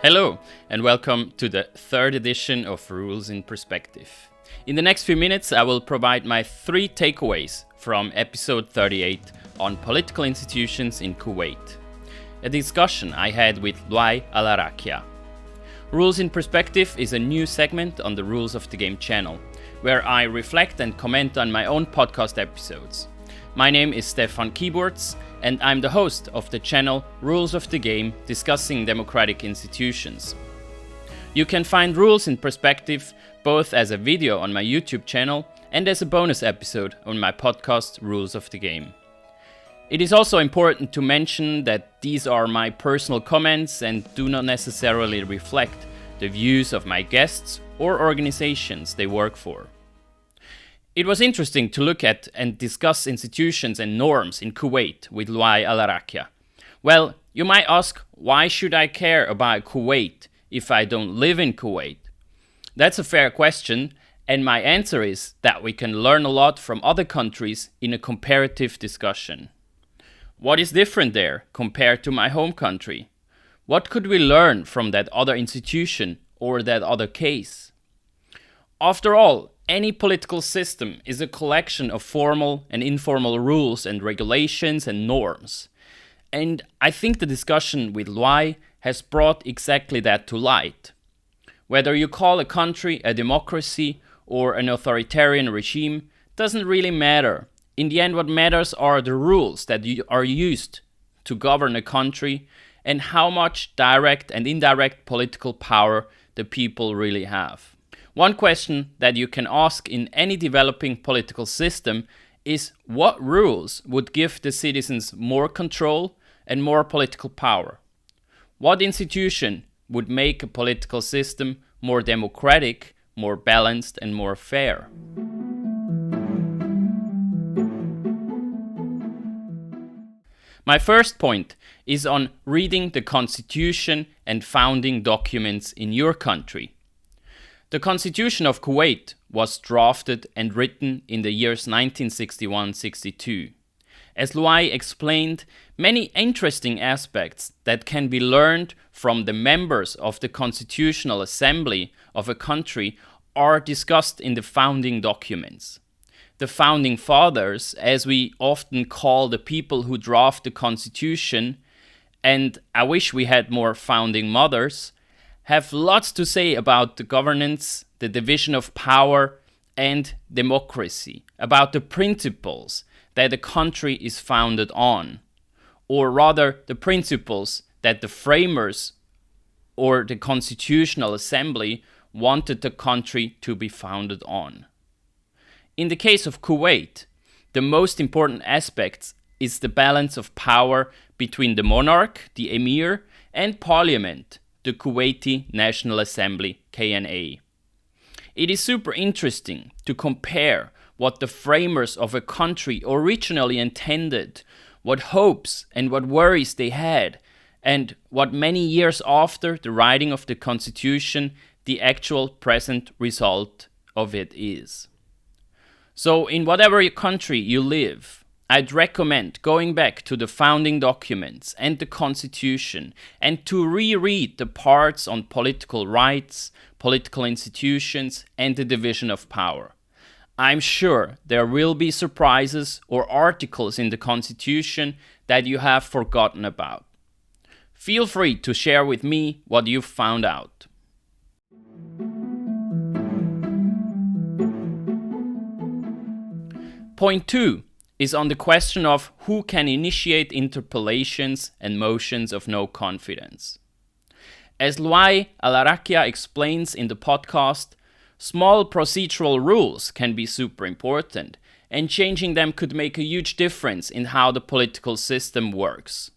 Hello, and welcome to the third edition of Rules in Perspective. In the next few minutes, I will provide my 3 takeaways from episode 38 on political institutions in Kuwait, a discussion I had with Luai Allarakia. Rules in Perspective is a new segment on the Rules of the Game channel, where I reflect and comment on my own podcast episodes. My name is Stefan Kyburz, and I'm the host of the channel Rules of the Game, discussing democratic institutions. You can find Rules in Perspective both as a video on my YouTube channel and as a bonus episode on my podcast Rules of the Game. It is also important to mention that these are my personal comments and do not necessarily reflect the views of my guests or organizations they work for. It was interesting to look at and discuss institutions and norms in Kuwait with Luai Allarakia. Well, you might ask, why should I care about Kuwait if I don't live in Kuwait? That's a fair question, and my answer is that we can learn a lot from other countries in a comparative discussion. What is different there compared to my home country? What could we learn from that other institution or that other case? After all, any political system is a collection of formal and informal rules and regulations and norms. And I think the discussion with Luai has brought exactly that to light. Whether you call a country a democracy or an authoritarian regime doesn't really matter. In the end, what matters are the rules that are used to govern a country and how much direct and indirect political power the people really have. One question that you can ask in any developing political system is what rules would give the citizens more control and more political power? What institution would make a political system more democratic, more balanced, and more fair? My first point is on reading the constitution and founding documents in your country. The Constitution of Kuwait was drafted and written in the years 1961-62. As Luai explained, many interesting aspects that can be learned from the members of the Constitutional Assembly of a country are discussed in the founding documents. The founding fathers, as we often call the people who draft the Constitution, and I wish we had more founding mothers, have lots to say about the governance, the division of power, and democracy, about the principles that a country is founded on, or rather the principles that the framers or the Constitutional Assembly wanted the country to be founded on. In the case of Kuwait, the most important aspect is the balance of power between the monarch, the emir, and parliament, the Kuwaiti National Assembly, KNA. It is super interesting to compare what the framers of a country originally intended, what hopes and what worries they had, and what many years after the writing of the Constitution, the actual present result of it is. So in whatever country you live, I'd recommend going back to the founding documents and the Constitution and to reread the parts on political rights, political institutions, and the division of power. I'm sure there will be surprises or articles in the Constitution that you have forgotten about. Feel free to share with me what you've found out. Point 2 is on the question of who can initiate interpellations and motions of no confidence. As Luai Allarakia explains in the podcast, small procedural rules can be super important, and changing them could make a huge difference in how the political system works.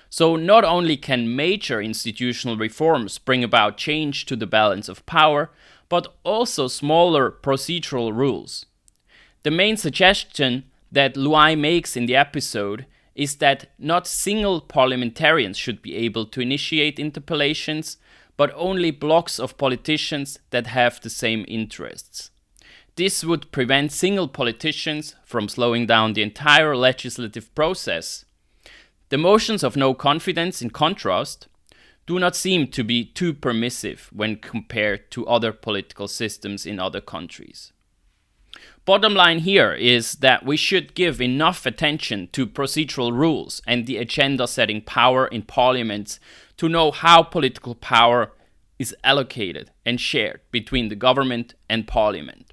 So not only can major institutional reforms bring about change to the balance of power, but also smaller procedural rules. The main suggestion that Luai makes in the episode is that not single parliamentarians should be able to initiate interpellations, but only blocks of politicians that have the same interests. This would prevent single politicians from slowing down the entire legislative process. The motions of no confidence, in contrast, do not seem to be too permissive when compared to other political systems in other countries. Bottom line here is that we should give enough attention to procedural rules and the agenda-setting power in parliaments to know how political power is allocated and shared between the government and parliament.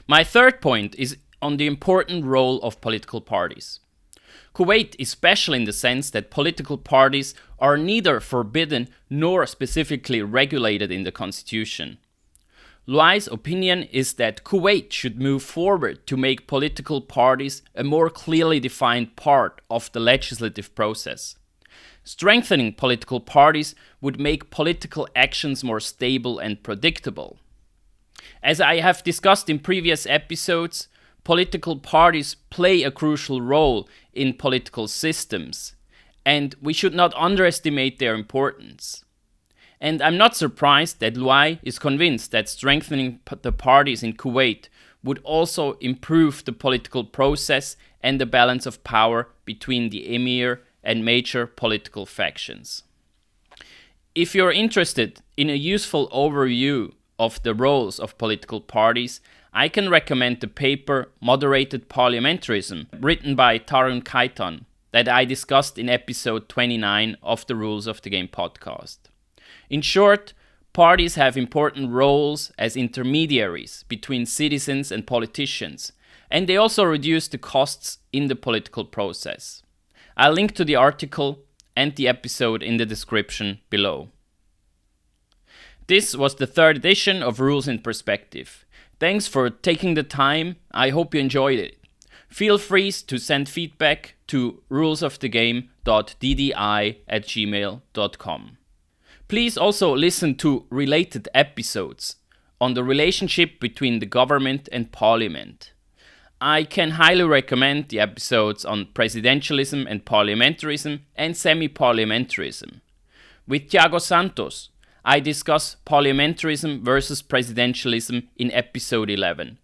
My third point is on the important role of political parties. Kuwait is special in the sense that political parties are neither forbidden nor specifically regulated in the constitution. Luai's opinion is that Kuwait should move forward to make political parties a more clearly defined part of the legislative process. Strengthening political parties would make political actions more stable and predictable. As I have discussed in previous episodes, political parties play a crucial role in political systems, and we should not underestimate their importance. And I'm not surprised that Luai is convinced that strengthening the parties in Kuwait would also improve the political process and the balance of power between the emir and major political factions. If you're interested in a useful overview of the roles of political parties, I can recommend the paper Moderated Parliamentarism, written by Khaitan, that I discussed in episode 29 of the Rules of the Game podcast. In short, parties have important roles as intermediaries between citizens and politicians, and they also reduce the costs in the political process. I'll link to the article and the episode in the description below. This was the third edition of Rules in Perspective. Thanks for taking the time. I hope you enjoyed it. Feel free to send feedback to rulesofthegame.ddi@gmail.com. Please also listen to related episodes on the relationship between the government and parliament. I can highly recommend the episodes on presidentialism and parliamentarism and semi-parliamentarism. With Tiago Santos, I discuss parliamentarism versus presidentialism in episode 11.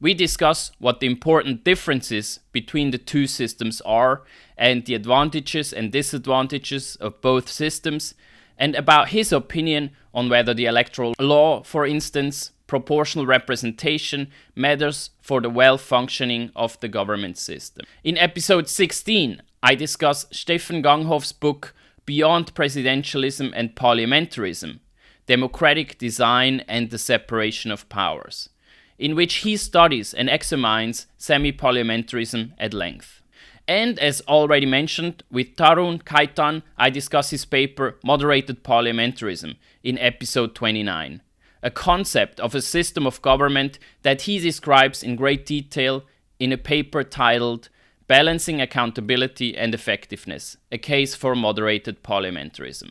We discuss what the important differences between the two systems are and the advantages and disadvantages of both systems, and about his opinion on whether the electoral law, for instance, proportional representation, matters for the well-functioning of the government system. In episode 16, I discuss Steffen Ganghof's book Beyond Presidentialism and Parliamentarism, Democratic Design and the Separation of Powers, in which he studies and examines semi-parliamentarism at length. And as already mentioned, with Khaitan, I discuss his paper Moderated Parliamentarism in episode 29, a concept of a system of government that he describes in great detail in a paper titled Balancing Accountability and Effectiveness, a Case for Moderated Parliamentarism.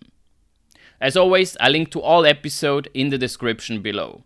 As always, I link to all episodes in the description below.